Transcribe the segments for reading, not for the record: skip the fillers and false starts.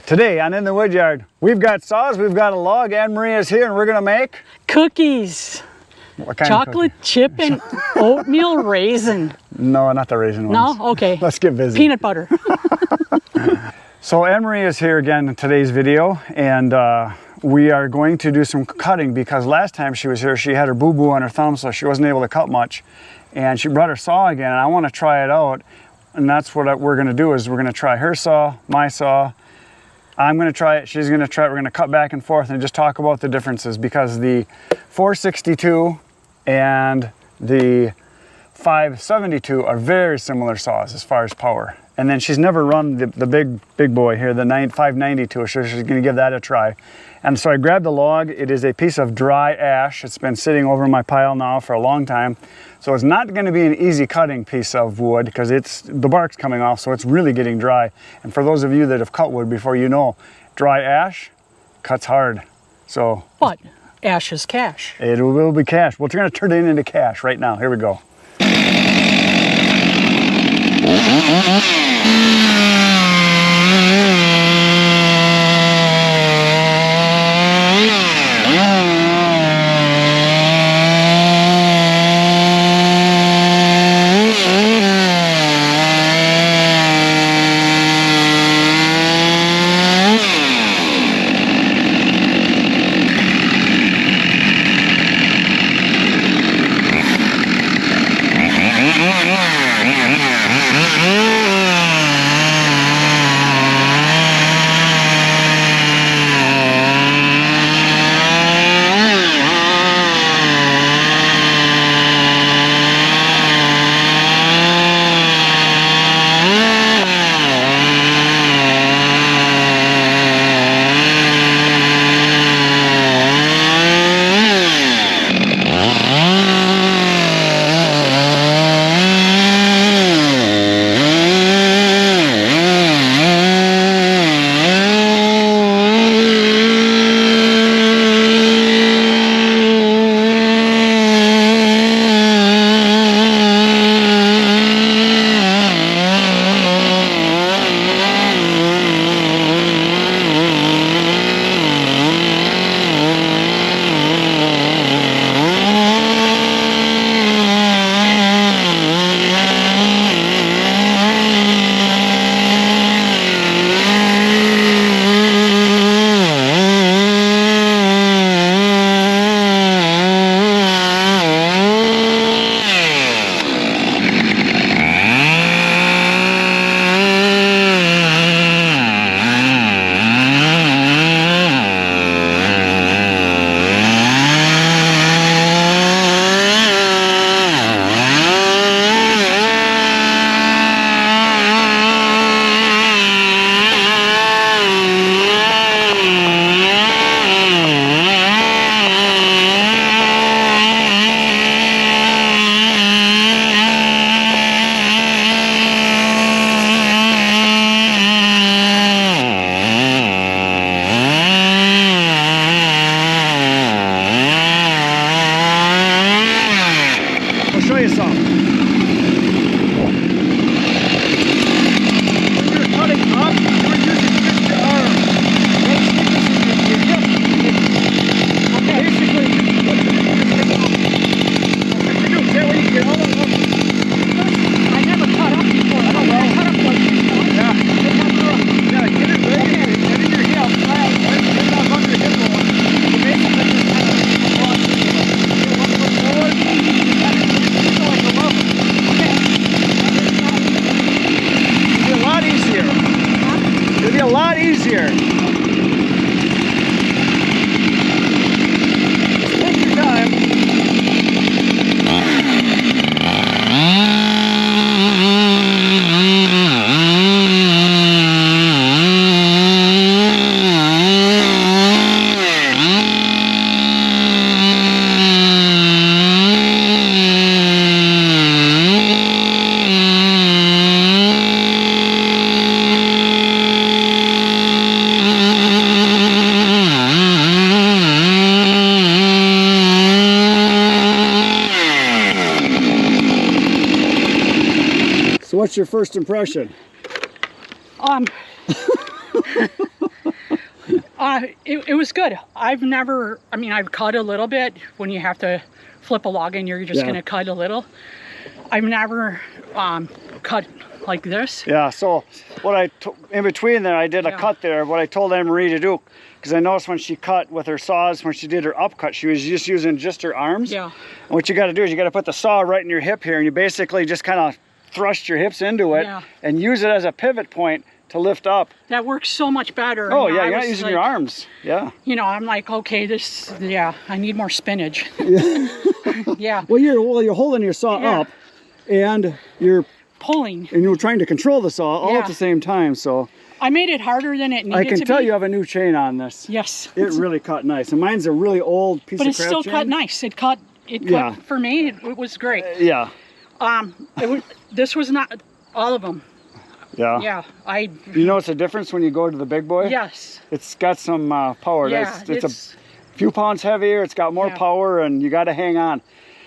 Today on In the Woodyard, we've got saws, we've got a log, Anne Marie is here, and we're gonna make cookies. What kind Chocolate of chip and oatmeal raisin. No, not the raisin ones. No? Okay. Let's get busy. Peanut butter. So Anne Marie is here again in today's video, and we are going to do some cutting because last time she was here, she had her boo-boo on her thumb, so she wasn't able to cut much. And she brought her saw again, and I want to try it out. And that's what we're gonna do, is we're gonna try her saw, my saw. I'm gonna try it, she's gonna try it. We're gonna cut back and forth and just talk about the differences, because the 462 and the 572 are very similar saws as far as power. And then she's never run the big boy here, the 592, so she's gonna give that a try. And so I grabbed the log. It is a piece of dry ash. It's been sitting over my pile now for a long time. So it's not gonna be an easy cutting piece of wood, because the bark's coming off, so it's really getting dry. And for those of you that have cut wood before, you know, dry ash cuts hard. So. But ash is cash. It will be cash. We're gonna turn it into cash right now. Here we go. So what's your first impression? It was good. I've never, I mean, I've cut a little bit when you have to flip a log and you're just going to cut a little. I've never cut like this. Yeah, so what in between there, I did a cut there. What I told Anne-Marie to do, because I noticed when she cut with her saws, when she did her upcut, she was just using just her arms. Yeah. And what you got to do is you got to put the saw right in your hip here, and you basically just kind of thrust your hips into it and use it as a pivot point to lift up. That works so much better. Oh, yeah, you're not using your arms. Yeah. You know, I'm like, okay, I need more spinach. Yeah. Well, you're holding your saw up, and you're pulling. And you're trying to control the saw all at the same time, so. I made it harder than it needed to be. I can tell you have a new chain on this. Yes. It really cut nice. And mine's a really old piece of crap chain. But it still cut nice. It cut, for me, it was great. Yeah. This was not all of them. Yeah. Yeah. You notice the difference when you go to the big boy? Yes. It's got some power. Yeah. It's a few pounds heavier. It's got more power, and you got to hang on.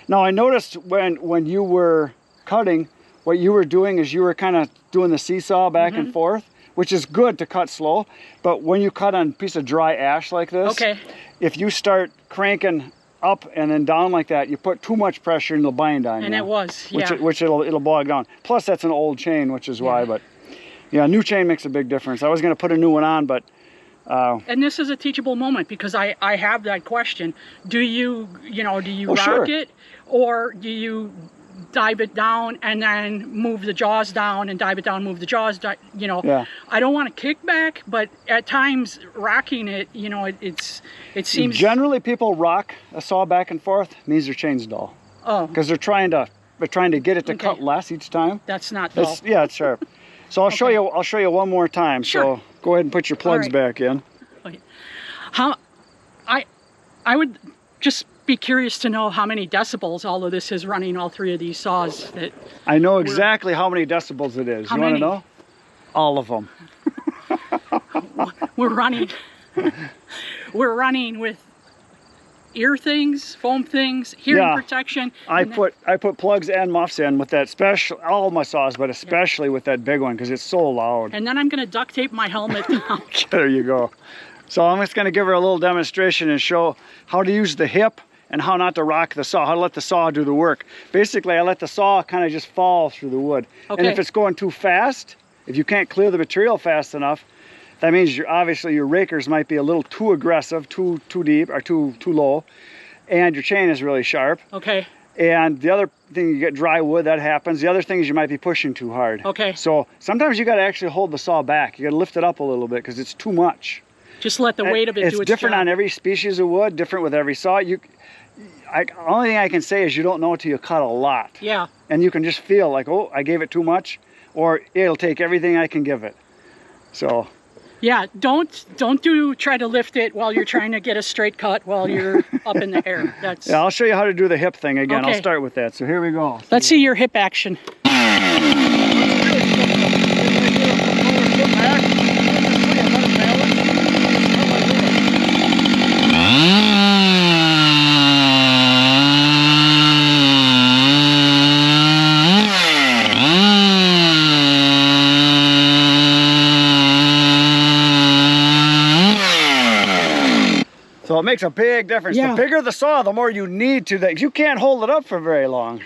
Now, I noticed when you were cutting, what you were doing is you were kind of doing the seesaw back and forth, which is good to cut slow. But when you cut on a piece of dry ash like this, if you start cranking up and then down like that, you put too much pressure and it'll bind on you. And it was, which it'll bog down. Plus, that's an old chain, which is why. But yeah, a new chain makes a big difference. I was going to put a new one on, but. And this is a teachable moment because I have that question. Do you rock it, or do you dive it down and then move the jaws down and dive it down, move the jaws down, I don't want to kick back, but at times rocking it, it seems. Generally people rock a saw back and forth, means their chain's dull. Oh. Because they're trying to get it to cut less each time. That's not dull. It's sharp. So I'll show you one more time. Sure. So go ahead and put your plugs back in. I would just be curious to know how many decibels all of this is running, all three of these saws. I know exactly how many decibels it is. You want to know? All of them. We're running with ear things, foam things, hearing protection. I put plugs and muffs in with that all my saws, but especially with that big one because it's so loud. And then I'm going to duct tape my helmet down. There you go. So I'm just going to give her a little demonstration and show how to use the hip and how not to rock the saw, how to let the saw do the work. Basically, I let the saw kind of just fall through the wood. And if it's going too fast, if you can't clear the material fast enough, that means obviously your rakers might be a little too aggressive, too deep, or too low, and your chain is really sharp. Okay. And the other thing, you get dry wood, that happens. The other thing is you might be pushing too hard. Okay. So sometimes you got to actually hold the saw back. You got to lift it up a little bit because it's too much. Just let the weight of it do its job. It's different on every species of wood, different with every saw. Only thing I can say is you don't know till you cut a lot. Yeah. And you can just feel like, oh, I gave it too much, or it'll take everything I can give it. So. Yeah, don't try to lift it while you're trying to get a straight cut while you're up in the air. Yeah, I'll show you how to do the hip thing again. I'll start with that. So here we go. Let's see your hip action. So it makes a big difference. The bigger the saw, the more you need to. You can't hold it up for very long.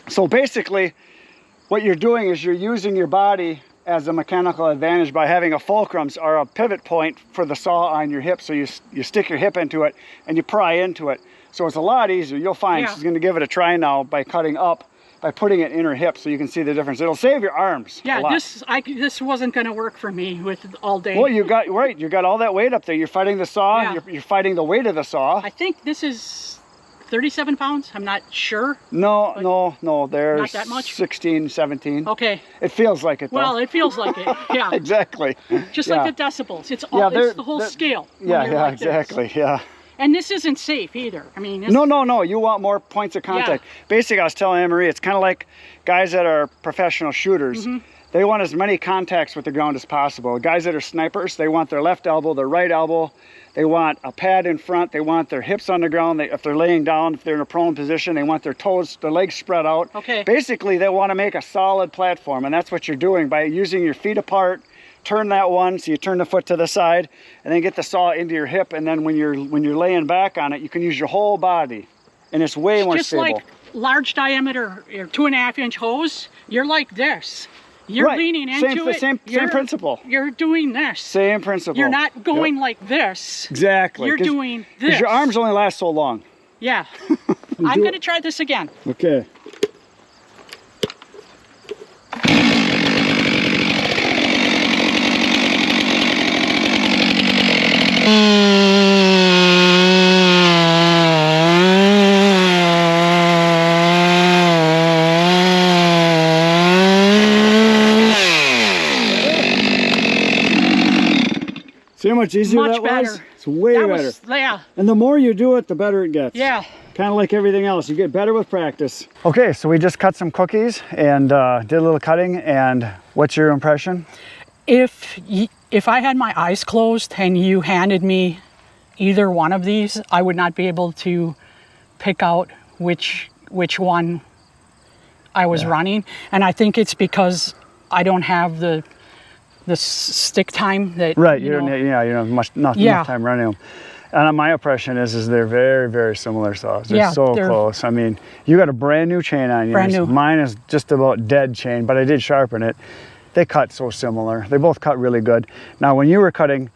So basically, what you're doing is you're using your body as a mechanical advantage by having a fulcrum or a pivot point for the saw on your hip. So you stick your hip into it and you pry into it. So it's a lot easier. You'll find she's going to give it a try now by cutting up. by putting it in her hip so you can see the difference. It'll save your arms a lot. This wasn't going to work for me with all day. Well, you got all that weight up there. You're fighting the saw. Yeah. You're fighting the weight of the saw. I think this is 37 pounds. I'm not sure. No. There's not that much? 16, 17. Okay. It feels like it, though. Well, it feels like it. Yeah. Exactly. Just like the decibels. It's all. It's the whole scale. Yeah, exactly. Yeah. And this isn't safe either. I mean, no. You want more points of contact. Yeah. Basically, I was telling Anne Marie, it's kind of like guys that are professional shooters. They want as many contacts with the ground as possible. Guys that are snipers, they want their left elbow, their right elbow. They want a pad in front. They want their hips on the ground. If they're laying down, if they're in a prone position, they want their toes, their legs spread out. Okay. Basically, they want to make a solid platform, and that's what you're doing by using your feet apart. Turn that one, so you turn the foot to the side, and then get the saw into your hip. And then when you're laying back on it, you can use your whole body, and it's way more stable. Just like large diameter, 2.5-inch hose. You're like this. You're leaning into it. Same principle. You're doing this. Same principle. You're not going like this. Exactly. You're doing this. Because your arms only last so long. Yeah. I'm going to try this again. Okay. See how much easier that was? It's way better. Yeah. And the more you do it, the better it gets. Yeah. Kind of like everything else. You get better with practice. Okay, so we just cut some cookies and did a little cutting. And what's your impression? If I had my eyes closed and you handed me either one of these, I would not be able to pick out which one I was running. And I think it's because I don't have the stick time that you don't have enough time running them. And my impression is they're very, very similar saws. They're so close. I mean, you got a brand new chain on yours. Brand new. Mine is just about dead chain, but I did sharpen it. They cut so similar. They both cut really good. Now, when you were cutting,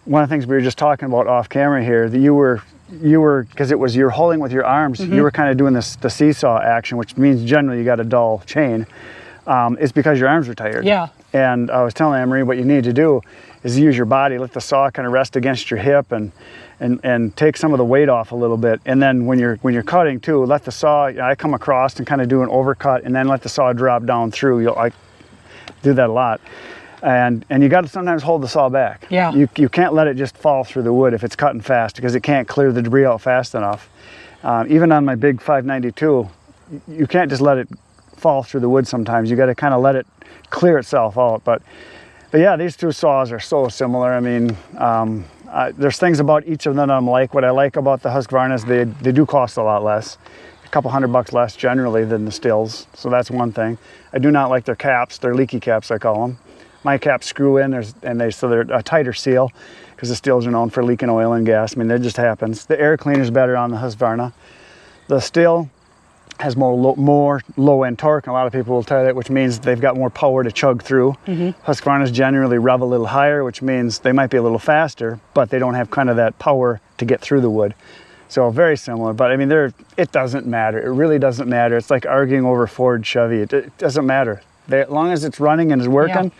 one of the things we were just talking about off camera here, that you were because you're holding with your arms. You were kind of doing the seesaw action, which means generally you got a dull chain. It's because your arms are tired. Yeah. And I was telling Anne-Marie, what you need to do is use your body, let the saw kind of rest against your hip and take some of the weight off a little bit. And then when you're cutting too, let the saw, I come across and kind of do an overcut and then let the saw drop down through. I do that a lot. And you got to sometimes hold the saw back. Yeah. You can't let it just fall through the wood if it's cutting fast because it can't clear the debris out fast enough. Even on my big 592, you can't just let it fall through the wood sometimes. You got to kind of let it clear itself out. But yeah, these two saws are so similar. I mean, there's things about each of them I'm like. What I like about the Husqvarna is they do cost a lot less, a couple $100 less generally than the Stihls. So that's one thing. I do not like their caps. They're leaky caps, I call them. My caps screw in, so they're a tighter seal because the Stihls are known for leaking oil and gas. I mean, that just happens. The air cleaner's better on the Husqvarna. The Stihl has more low-end torque, and a lot of people will tell you that, which means they've got more power to chug through. Husqvarnas generally rev a little higher, which means they might be a little faster, but they don't have kind of that power to get through the wood. So very similar, but I mean, it doesn't matter. It really doesn't matter. It's like arguing over Ford, Chevy. It doesn't matter. As long as it's running and is working,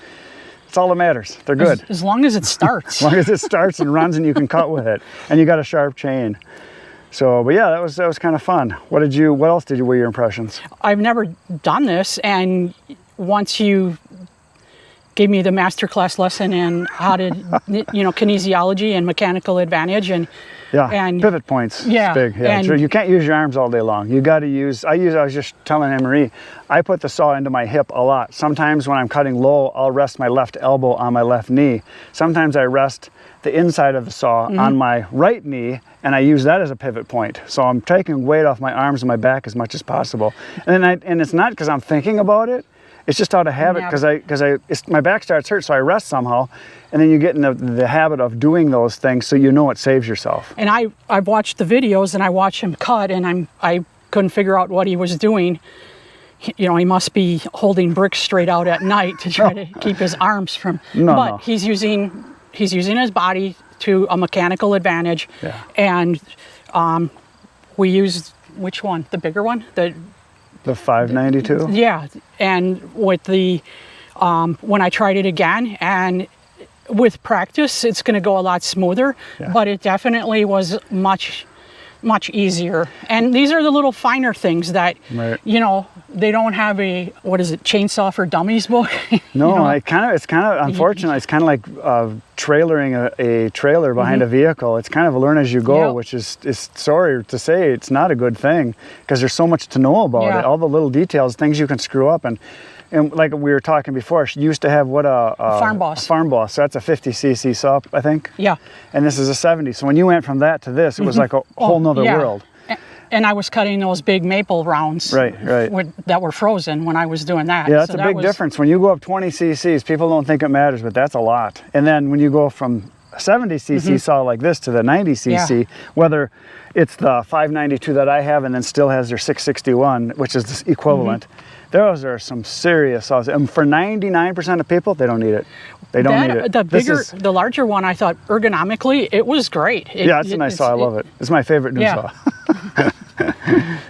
it's all that matters. They're good. As long as it starts. As long as it starts and runs and you can cut with it, and you got a sharp chain. So, but yeah, that was kind of fun. What else were your impressions? I've never done this, and once you gave me the masterclass lesson in how to, kinesiology and mechanical advantage and pivot points. Yeah, big. Yeah, and you can't use your arms all day long. You got to use. I was just telling Anne-Marie, I put the saw into my hip a lot. Sometimes when I'm cutting low, I'll rest my left elbow on my left knee. Sometimes I rest the inside of the saw on my right knee, and I use that as a pivot point. So I'm taking weight off my arms and my back as much as possible. And it's not because I'm thinking about it. It's just out of habit because my back starts hurt, so I rest somehow, and then you get in the habit of doing those things, so you know it saves yourself. And I've watched the videos and I watch him cut, and I couldn't figure out what he was doing. He must be holding bricks straight out at night to try to keep his arms from. But he's using his body to a mechanical advantage, and we used which one? The bigger one, the The 592? Yeah, and with the, when I tried it again, and with practice, it's going to go a lot smoother, but it definitely was much easier. And these are the little finer things that, you know, they don't have a, what is it, Chainsaw for Dummies book? No, you know? it's kind of, unfortunately, it's kind of like trailering a trailer behind a vehicle. It's kind of a learn as you go, which is sorry to say, it's not a good thing, because there's so much to know about it. All the little details, things you can screw up. And like we were talking before, she used to have what a Farm Boss. A Farm Boss. So that's a 50cc saw, I think. Yeah. And this is a 70. So when you went from that to this, it was like a whole nother world. And I was cutting those big maple rounds that were frozen when I was doing that. Yeah, that's a big difference. When you go up 20 cc's, people don't think it matters, but that's a lot. And then when you go from a 70cc saw like this to the 90cc, whether it's the 592 that I have and then still has their 661, which is the equivalent, those are some serious saws. And for 99% of people, they don't need it. They don't need it. The larger one, I thought ergonomically, it was great. It's a nice saw. I love it. It's my favorite new saw.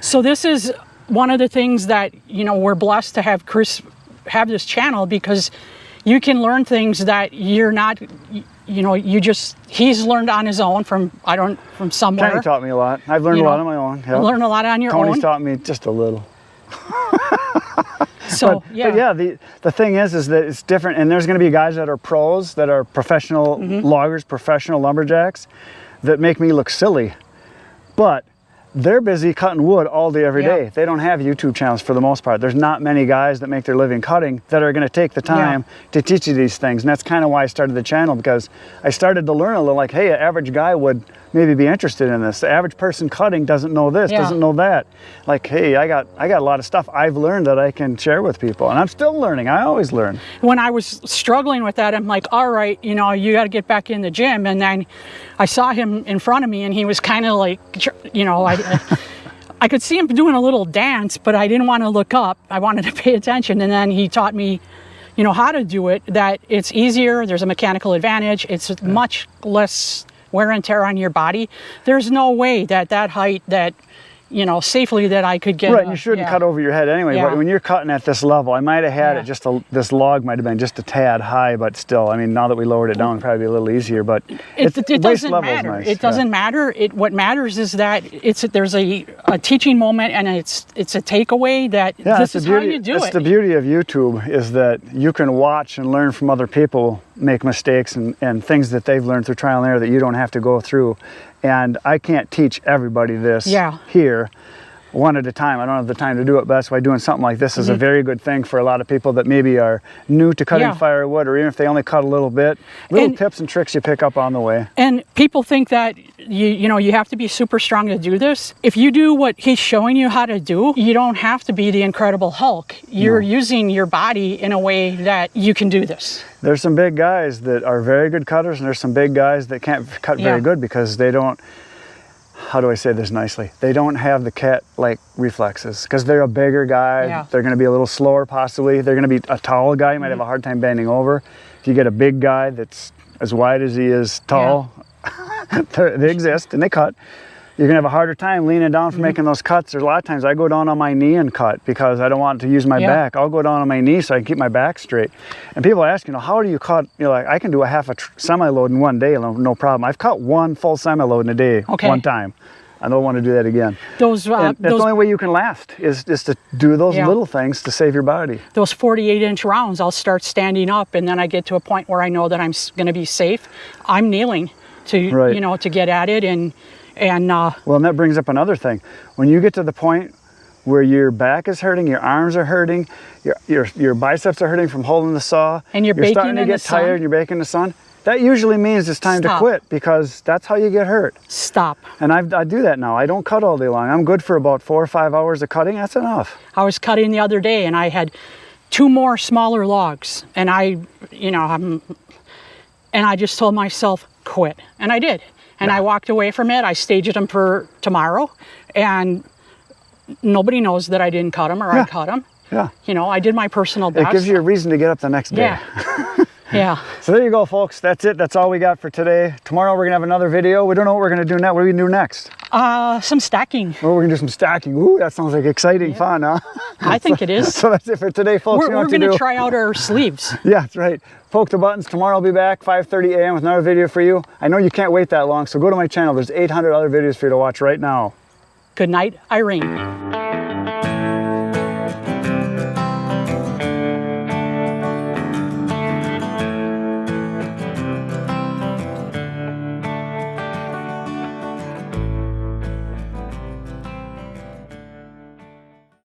So this is one of the things that, you know, we're blessed to have Chris have this channel, because you can learn things that you're not, you know, he's learned on his own from somewhere. Kenny taught me a lot. I've learned a lot on my own. You learned a lot on your own. Tony's taught me just a little. So, but yeah, the thing is that it's different, and there's going to be guys that are pros, that are professional loggers, professional lumberjacks, that make me look silly. But they're busy cutting wood all day, every day. They don't have YouTube channels for the most part. There's not many guys that make their living cutting that are going to take the time to teach you these things. And that's kind of why I started the channel, because I started to learn a little, like, hey, an average guy would maybe be interested in this. The average person cutting doesn't know this, doesn't know that. Like, hey, I got a lot of stuff I've learned that I can share with people, and I'm still learning. I always learn. When I was struggling with that, I'm like, all right, you know, you got to get back in the gym. And then I saw him in front of me, and he was kind of like, you know, I could see him doing a little dance, but I didn't want to look up. I wanted to pay attention. And then he taught me, you know, how to do it, that it's easier. There's a mechanical advantage. It's much less wear and tear on your body. There's no way that height, that, you know, safely, that I could get. Right, you shouldn't cut over your head anyway, but when you're cutting at this level, I might have had it just this log might have been just a tad high, but still, I mean, now that we lowered it down, it'd probably be a little easier, but it doesn't matter. Nice. It doesn't matter. What matters is that there's a teaching moment, and it's a takeaway that this is how you do it. That's the beauty of YouTube, is that you can watch and learn from other people make mistakes and things that they've learned through trial and error that you don't have to go through. And I can't teach everybody this here one at a time. I don't have the time to do it, but that's why doing something like this is a very good thing for a lot of people that maybe are new to cutting firewood, or even if they only cut a little bit, little tips and tricks you pick up on the way. And people think that you know, you have to be super strong to do this. If you do what he's showing you how to do, you don't have to be the Incredible Hulk. You're using your body in a way that you can do this. There's some big guys that are very good cutters, and there's some big guys that can't cut very good because they don't, how do I say this nicely? They don't have the cat-like reflexes, because they're a bigger guy. They're going to be a little slower possibly. They're going to be a tall guy. You might have a hard time bending over. If you get a big guy that's as wide as he is tall, they exist and they cut. You're going to have a harder time leaning down for making those cuts. There's a lot of times I go down on my knee and cut because I don't want to use my back. I'll go down on my knee so I can keep my back straight. And people ask, you know, how do you cut? You're like, I can do a half a semi-load in one day, no problem. I've cut one full semi-load in a day, one time. I don't want to do that again. That's the only way you can last, is to do those little things to save your body. Those 48-inch rounds, I'll start standing up, and then I get to a point where I know that I'm going to be safe. I'm kneeling to, you know, to get at it, well, and that brings up another thing. When you get to the point where your back is hurting, your arms are hurting, your biceps are hurting from holding the saw, and you're starting to get tired, and you're baking the sun, that usually means it's time to quit, because that's how you get hurt. Stop. And I do that now. I don't cut all day long. I'm good for about 4 or 5 hours of cutting. That's enough. I was cutting the other day, and I had 2 more smaller logs, and I just told myself, quit. And I did. And I walked away from it. I staged them for tomorrow, and nobody knows that I didn't cut them or I cut them. Yeah. You know, I did my personal best. It gives you a reason to get up the next day. Yeah. So there you go, folks. That's it. That's all we got for today. Tomorrow we're going to have another video. We don't know what we're going to do next. What are we going to do next? Some stacking. Oh, we're gonna do some stacking. Ooh, that sounds like exciting fun, huh? I think it is. So that's it for today, folks. We're going to try out our sleeves. Yeah, that's right. Poke the buttons. Tomorrow I'll be back, 5:30 a.m. with another video for you. I know you can't wait that long, so go to my channel. There's 800 other videos for you to watch right now. Good night, Irene.